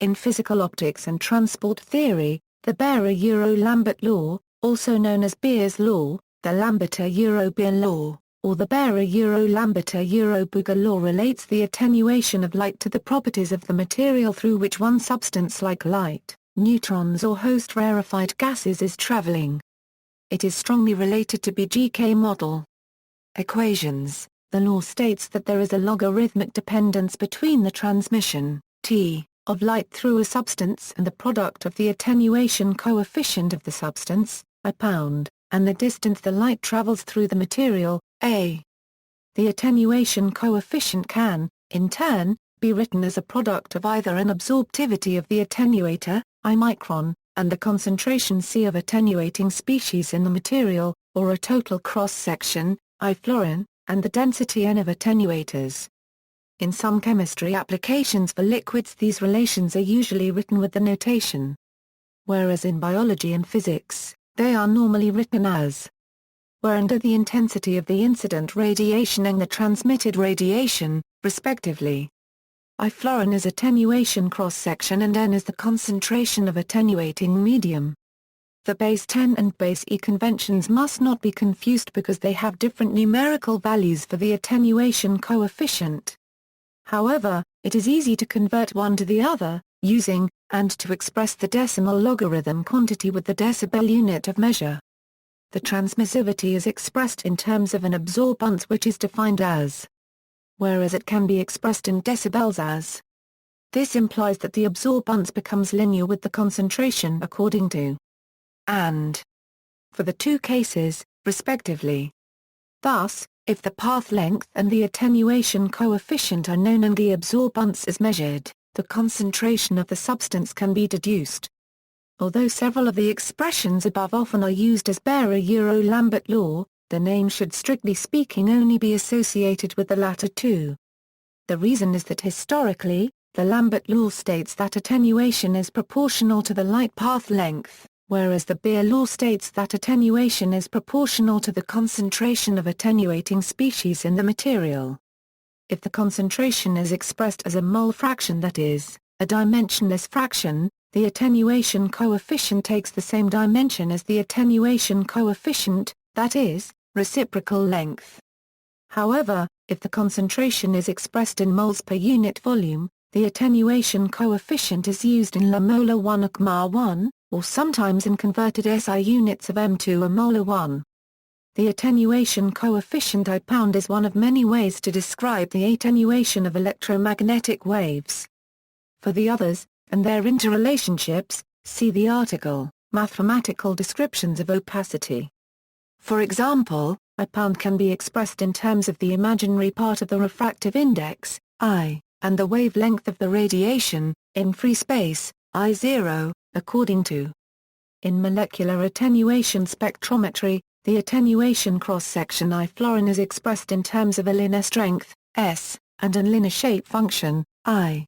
In physical optics and transport theory, the Berer-Lambert law, also known as Beer's law, the Lambert-Beer law, or the Berer-Lambert-Bouguer law relates the attenuation of light to the properties of the material through which one substance like light, neutrons or host rarefied gases is traveling. It is strongly related to BGK model equations. The law states that there is a logarithmic dependence between the transmission, T, of light through a substance and the product of the attenuation coefficient of the substance, I pound, and the distance the light travels through the material, A. The attenuation coefficient can, in turn, be written as a product of either an absorptivity of the attenuator, I micron, and the concentration C of attenuating species in the material, or a total cross-section, I florin, and the density N of attenuators. In some chemistry applications for liquids these relations are usually written with the notation. Whereas in biology and physics, they are normally written as where under the intensity of the incident radiation and the transmitted radiation, respectively. I florin is attenuation cross-section and N is the concentration of attenuating medium. The base 10 and base E conventions must not be confused because they have different numerical values for the attenuation coefficient. However, it is easy to convert one to the other, using, and to express the decimal logarithm quantity with the decibel unit of measure. The transmissivity is expressed in terms of an absorbance which is defined as, whereas it can be expressed in decibels as. This implies that the absorbance becomes linear with the concentration according to and for the two cases, respectively. Thus, if the path length and the attenuation coefficient are known and the absorbance is measured, the concentration of the substance can be deduced. Although several of the expressions above often are used as Berer-Lambert law, the name should strictly speaking only be associated with the latter two. The reason is that historically, the Lambert law states that attenuation is proportional to the light path length, whereas the Beer law states that attenuation is proportional to the concentration of attenuating species in the material. If the concentration is expressed as a mole fraction, that is, a dimensionless fraction, the attenuation coefficient takes the same dimension as the attenuation coefficient, that is, reciprocal length. However, if the concentration is expressed in moles per unit volume, the attenuation coefficient is used in La molar 1 a Gma 1, or sometimes in converted SI units of M2 a molar 1. The attenuation coefficient I pound is one of many ways to describe the attenuation of electromagnetic waves. For the others, and their interrelationships, see the article, Mathematical Descriptions of Opacity. For example, I pound can be expressed in terms of the imaginary part of the refractive index, I, and the wavelength of the radiation, in free space, I0, according to. In molecular attenuation spectrometry, the attenuation cross-section I florin is expressed in terms of a linear strength, S, and a linear shape function, I.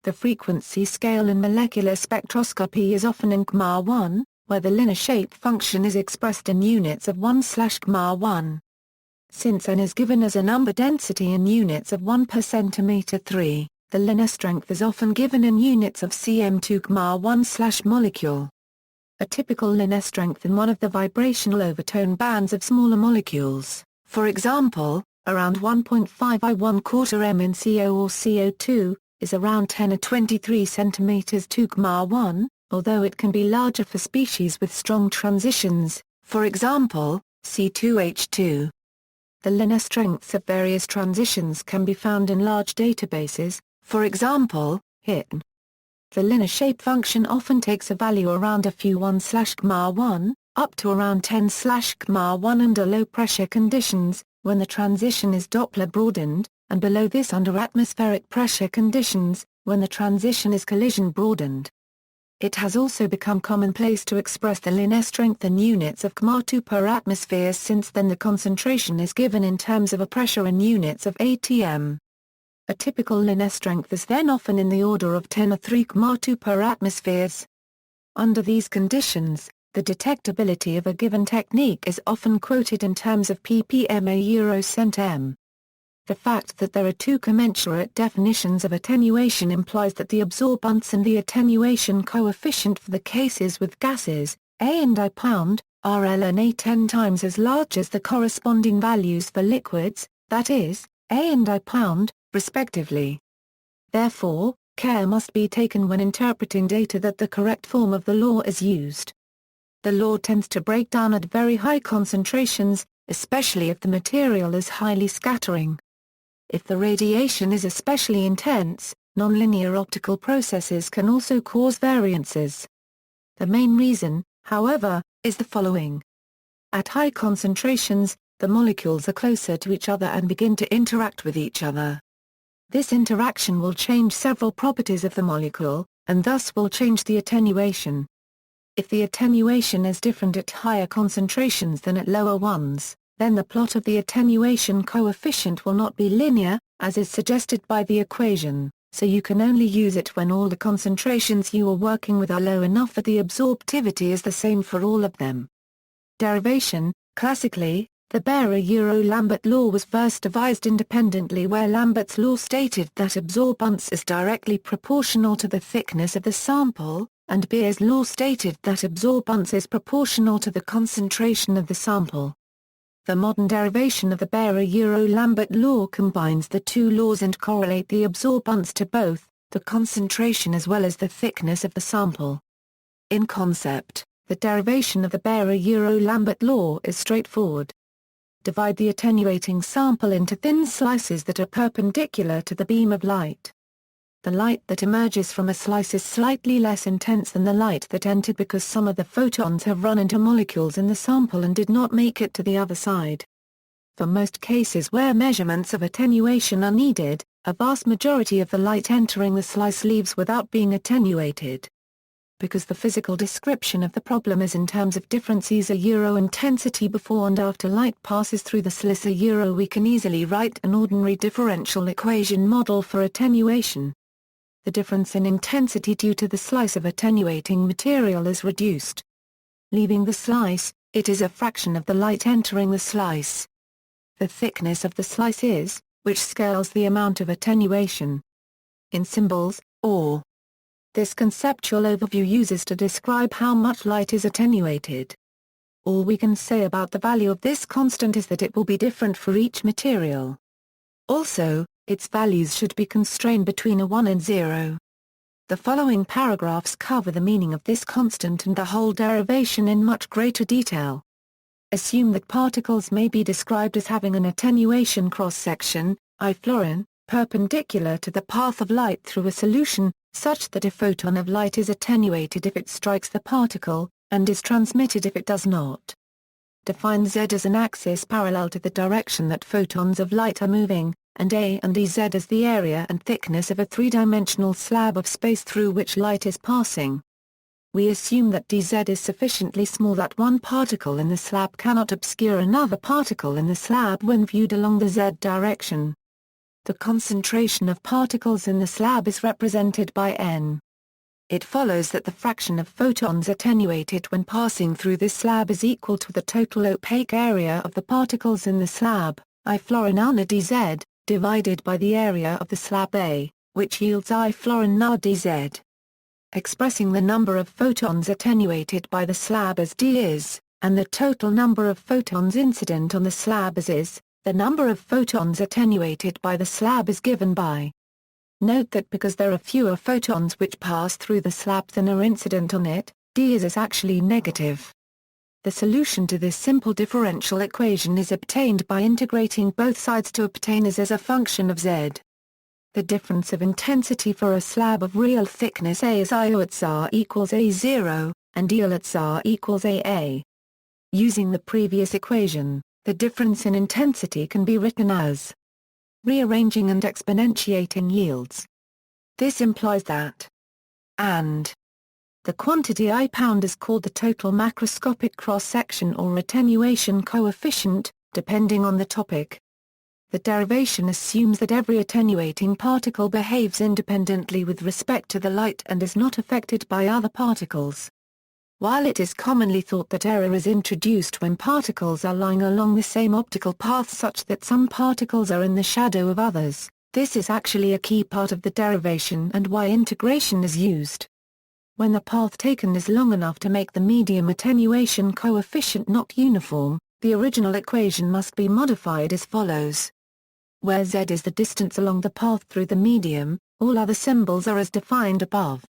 The frequency scale in molecular spectroscopy is often in Gma 1, where the linear shape function is expressed in units of 1/Gma 1. Since N is given as a number density in units of 1 per centimeter 3, the linear strength is often given in units of cm2 Gma 1/molecule. A typical linear strength in one of the vibrational overtone bands of smaller molecules, for example, around 1.5 I1/4 m in CO or CO2, is around 10 or 23 cm 2 Gma 1, although it can be larger for species with strong transitions, for example, C2H2. The linear strengths of various transitions can be found in large databases, for example, HITN. The linear shape function often takes a value around a few 1/Gma 1, up to around 10/Gma 1 under low-pressure conditions, when the transition is Doppler broadened, and below this under atmospheric pressure conditions, when the transition is collision broadened. It has also become commonplace to express the linear strength in units of Gma 2 per atmosphere, since then the concentration is given in terms of a pressure in units of atm. A typical linear strength is then often in the order of 10 or 3 Gma 2 per atmospheres. Under these conditions, the detectability of a given technique is often quoted in terms of ppm a euro cent m. The fact that there are two commensurate definitions of attenuation implies that the absorbance and the attenuation coefficient for the cases with gases, A and I pound, are ln A 10 times as large as the corresponding values for liquids, that is, A and I pound, respectively. Therefore, care must be taken when interpreting data that the correct form of the law is used. The law tends to break down at very high concentrations, especially if the material is highly scattering. If the radiation is especially intense, nonlinear optical processes can also cause variances. The main reason, however, is the following. At high concentrations, the molecules are closer to each other and begin to interact with each other. This interaction will change several properties of the molecule, and thus will change the attenuation. If the attenuation is different at higher concentrations than at lower ones, then the plot of the attenuation coefficient will not be linear, as is suggested by the equation, so you can only use it when all the concentrations you are working with are low enough that the absorptivity is the same for all of them. Derivation. Classically, the Beer-Lambert law was first devised independently, where Lambert's law stated that absorbance is directly proportional to the thickness of the sample, and Beer's law stated that absorbance is proportional to the concentration of the sample. The modern derivation of the Beer-Lambert law combines the two laws and correlate the absorbance to both, the concentration as well as the thickness of the sample. In concept, the derivation of the Beer-Lambert law is straightforward. Divide the attenuating sample into thin slices that are perpendicular to the beam of light. The light that emerges from a slice is slightly less intense than the light that entered because some of the photons have run into molecules in the sample and did not make it to the other side. For most cases where measurements of attenuation are needed, a vast majority of the light entering the slice leaves without being attenuated. Because the physical description of the problem is in terms of differences intensity before and after light passes through the slice we can easily write an ordinary differential equation model for attenuation. The difference in intensity due to the slice of attenuating material is reduced. Leaving the slice, it is a fraction of the light entering the slice. The thickness of the slice is, which scales the amount of attenuation. In symbols, or. This conceptual overview uses to describe how much light is attenuated. All we can say about the value of this constant is that it will be different for each material. Also, its values should be constrained between a 1 and 0. The following paragraphs cover the meaning of this constant and the whole derivation in much greater detail. Assume that particles may be described as having an attenuation cross-section, I fluorine, perpendicular to the path of light through a solution, such that a photon of light is attenuated if it strikes the particle, and is transmitted if it does not. Define Z as an axis parallel to the direction that photons of light are moving, and A and EZ as the area and thickness of a three-dimensional slab of space through which light is passing. We assume that dz is sufficiently small that one particle in the slab cannot obscure another particle in the slab when viewed along the z direction. The concentration of particles in the slab is represented by n. It follows that the fraction of photons attenuated when passing through this slab is equal to the total opaque area of the particles in the slab, I fluorine na dz, divided by the area of the slab A, which yields I fluorine na dz. Expressing the number of photons attenuated by the slab as d is, and the total number of photons incident on the slab as is, the number of photons attenuated by the slab is given by. Note that because there are fewer photons which pass through the slab than are incident on it, d is actually negative. The solution to this simple differential equation is obtained by integrating both sides to obtain as a function of z. The difference of intensity for a slab of real thickness A is I at R equals A0, and EL at R equals AA. Using the previous equation, the difference in intensity can be written as rearranging and exponentiating yields. This implies that and the quantity I pound is called the total macroscopic cross-section or attenuation coefficient, depending on the topic. The derivation assumes that every attenuating particle behaves independently with respect to the light and is not affected by other particles. While it is commonly thought that error is introduced when particles are lying along the same optical path such that some particles are in the shadow of others, this is actually a key part of the derivation and why integration is used. When the path taken is long enough to make the medium attenuation coefficient not uniform, the original equation must be modified as follows. Where z is the distance along the path through the medium, all other symbols are as defined above.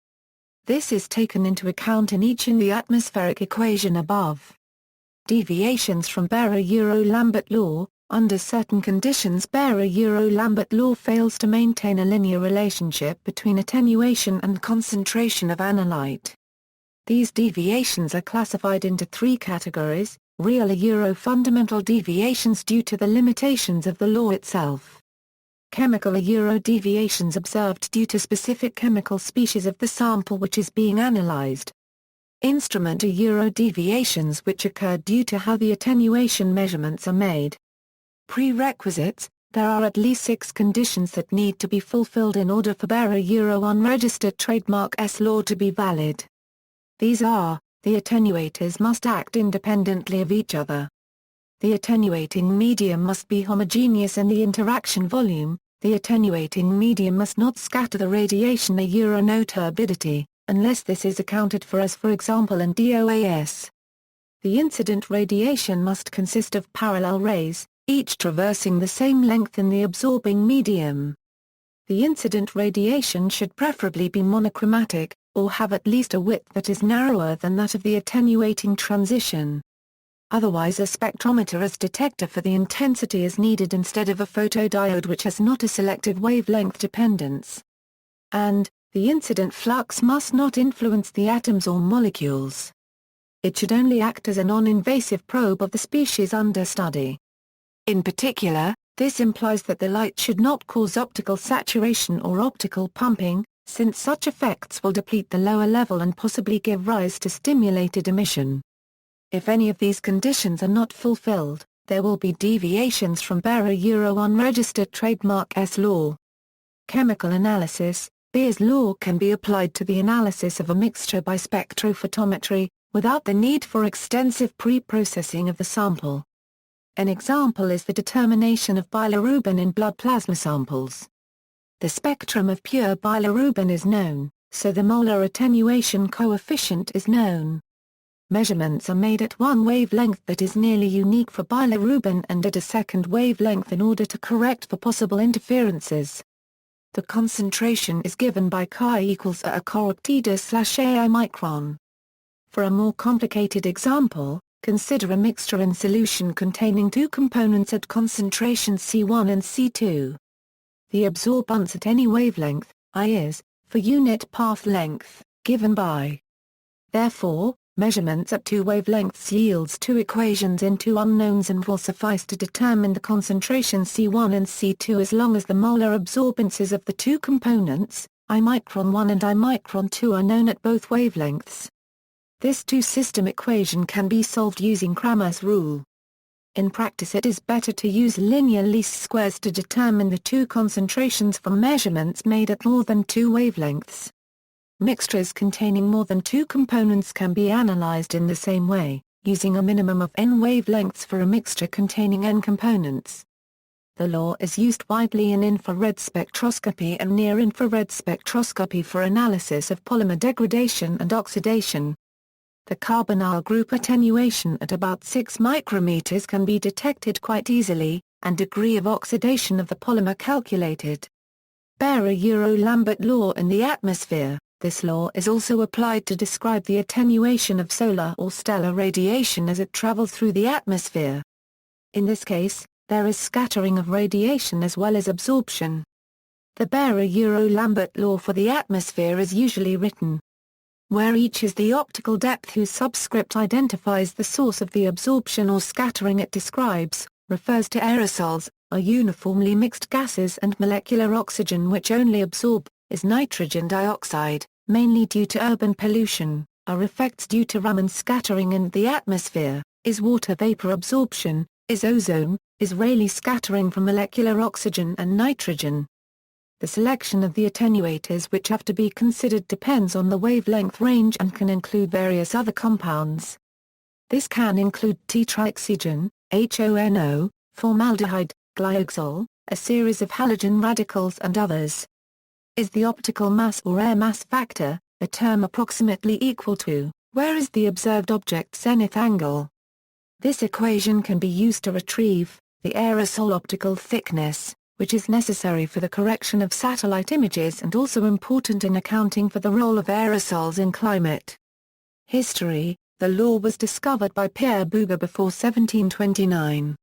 This is taken into account in the atmospheric equation above. Deviations from Lambert law. Under certain conditions Lambert law fails to maintain a linear relationship between attenuation and concentration of analyte. These deviations are classified into three categories: real fundamental deviations due to the limitations of the law itself. Chemical deviations observed due to specific chemical species of the sample which is being analyzed. Instrument deviations which occur due to how the attenuation measurements are made. Prerequisites: there are at least 6 conditions that need to be fulfilled in order for unregistered trademark S law to be valid. These are: the attenuators must act independently of each other. The attenuating medium must be homogeneous in the interaction volume. The attenuating medium must not scatter the radiation no turbidity, unless this is accounted for as for example in DOAS. The incident radiation must consist of parallel rays, each traversing the same length in the absorbing medium. The incident radiation should preferably be monochromatic, or have at least a width that is narrower than that of the attenuating transition. Otherwise a spectrometer as detector for the intensity is needed instead of a photodiode which has not a selective wavelength dependence. And, the incident flux must not influence the atoms or molecules. It should only act as a non-invasive probe of the species under study. In particular, this implies that the light should not cause optical saturation or optical pumping, since such effects will deplete the lower level and possibly give rise to stimulated emission. If any of these conditions are not fulfilled, there will be deviations from unregistered trademark S law. Chemical analysis: Beer's law can be applied to the analysis of a mixture by spectrophotometry, without the need for extensive pre-processing of the sample. An example is the determination of bilirubin in blood plasma samples. The spectrum of pure bilirubin is known, so the molar attenuation coefficient is known. Measurements are made at one wavelength that is nearly unique for bilirubin and at a second wavelength in order to correct for possible interferences. The concentration is given by chi equals a correctida/ai micron. For a more complicated example, consider a mixture in solution containing 2 components at concentrations C1 and C2. The absorbance at any wavelength, I is, for unit path length, given by. Therefore, measurements at 2 wavelengths yields 2 equations in 2 unknowns and will suffice to determine the concentration C1 and C2 as long as the molar absorbances of the 2 components, I micron 1 and I micron 2 are known at both wavelengths. This two-system equation can be solved using Cramer's rule. In practice it is better to use linear least squares to determine the 2 concentrations from measurements made at more than 2 wavelengths. Mixtures containing more than 2 components can be analyzed in the same way, using a minimum of n wavelengths for a mixture containing n components. The law is used widely in infrared spectroscopy and near-infrared spectroscopy for analysis of polymer degradation and oxidation. The carbonyl group attenuation at about 6 micrometers can be detected quite easily, and degree of oxidation of the polymer calculated. Lambert law in the atmosphere. This law is also applied to describe the attenuation of solar or stellar radiation as it travels through the atmosphere. In this case, there is scattering of radiation as well as absorption. The Lambert law for the atmosphere is usually written where each is the optical depth whose subscript identifies the source of the absorption or scattering it describes, refers to aerosols, are uniformly mixed gases and molecular oxygen which only absorb, is nitrogen dioxide, mainly due to urban pollution, are effects due to Raman scattering in the atmosphere, is water vapor absorption, is ozone, is Rayleigh scattering from molecular oxygen and nitrogen. The selection of the attenuators which have to be considered depends on the wavelength range and can include various other compounds. This can include tetraoxygen, HONO, formaldehyde, glyoxal, a series of halogen radicals and others. Is the optical mass or air mass factor, a term approximately equal to, where is the observed object's zenith angle? This equation can be used to retrieve the aerosol optical thickness, which is necessary for the correction of satellite images and also important in accounting for the role of aerosols in climate. History: the law was discovered by Pierre Bouguer before 1729.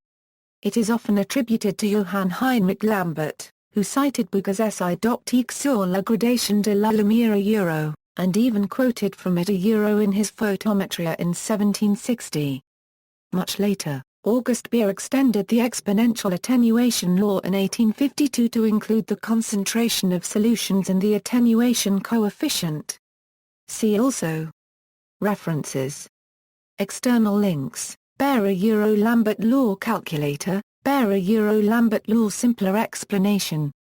It is often attributed to Johann Heinrich Lambert, who cited Bouguer's essai Doctique sur la gradation de la lumière and even quoted from it in his Photometria in 1760. Much later, Auguste Beer extended the exponential attenuation law in 1852 to include the concentration of solutions and the attenuation coefficient. See also. References. External links: Beer-Lambert Law Calculator, Beer-Lambert Law Simpler Explanation.